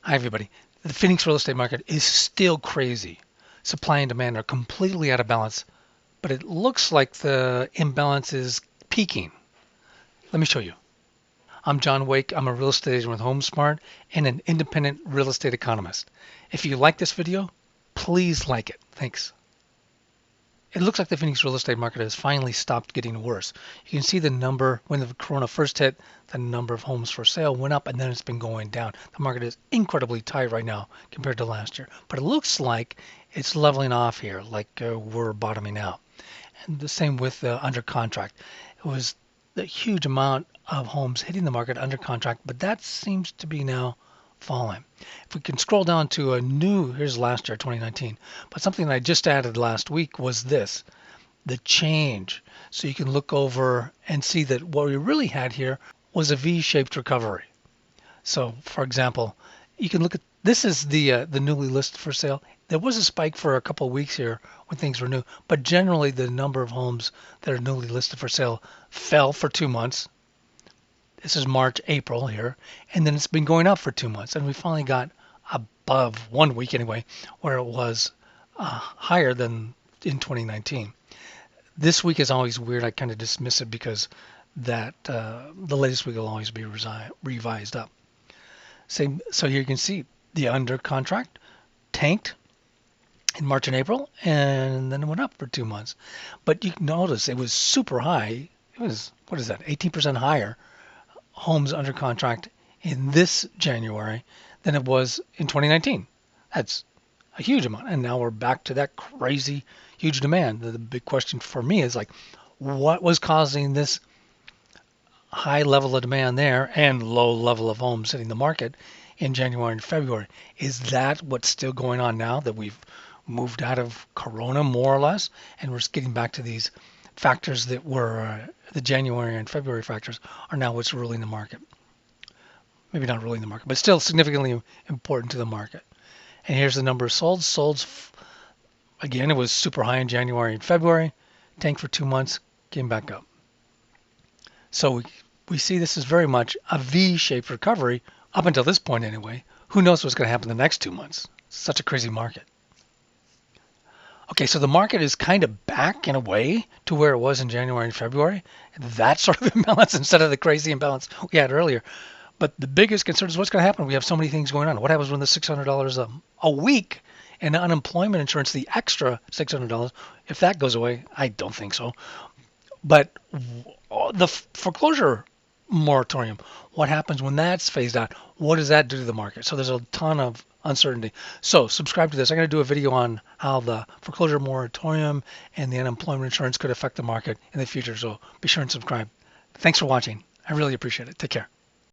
Hi, everybody. The Phoenix real estate market is still crazy. Supply and demand are completely out of balance, but it looks like the imbalance is peaking. Let me show you. I'm John Wake. I'm a real estate agent with HomeSmart and an independent real estate economist. If you like this video, please like it. Thanks. It looks like the Phoenix real estate market has finally stopped getting worse. You can see the number when the corona first hit, the number of homes for sale went up and then it's been going down. The market is incredibly tight right now compared to last year, but it looks like it's leveling off here, like we're bottoming out. And the same with under contract. It was a huge amount of homes hitting the market under contract, but that seems to be now falling. If we can scroll down to here's last year, 2019, but something that I just added last week was the change. So you can look over and see that what we really had here was a V-shaped recovery. So for example, you can look at, this is the newly listed for sale. There was a spike for a couple of weeks here when things were new, but generally the number of homes that are newly listed for sale fell for 2 months. This is March, April here, and then it's been going up for 2 months, and we finally got above 1 week anyway, where it was higher than in 2019. This week is always weird. I kind of dismiss it because that the latest week will always be revised up. Same. So here you can see the under contract tanked in March and April, and then it went up for 2 months. But you can notice it was super high. It was, what is that, 18% higher homes under contract in this January than it was in 2019. That's a huge amount. And now we're back to that crazy huge demand. The big question for me is like, what was causing this high level of demand there and low level of homes hitting the market in January and February? Is that what's still going on now that we've moved out of Corona more or less and we're getting back to these factors that were the January and February factors are now what's ruling the market? Maybe not ruling the market, but still significantly important to the market. And here's the number of solds. Solds, again, it was super high in January and February, tanked for 2 months, came back up. So we see this is very much a V-shaped recovery up until this point anyway. Who knows what's going to happen the next 2 months? Such a crazy market. Okay, so the market is kind of back in a way to where it was in January and February. That sort of imbalance instead of the crazy imbalance we had earlier. But the biggest concern is what's going to happen. We have so many things going on. What happens when the $600 a week and unemployment insurance, the extra $600, if that goes away? I don't think so. But the foreclosure moratorium, what happens when that's phased out? What does that do to the market? So there's a ton of uncertainty. So subscribe to this. I'm going to do a video on how the foreclosure moratorium and the unemployment insurance could affect the market in the future. So be sure and subscribe. Thanks for watching. I really appreciate it. Take care.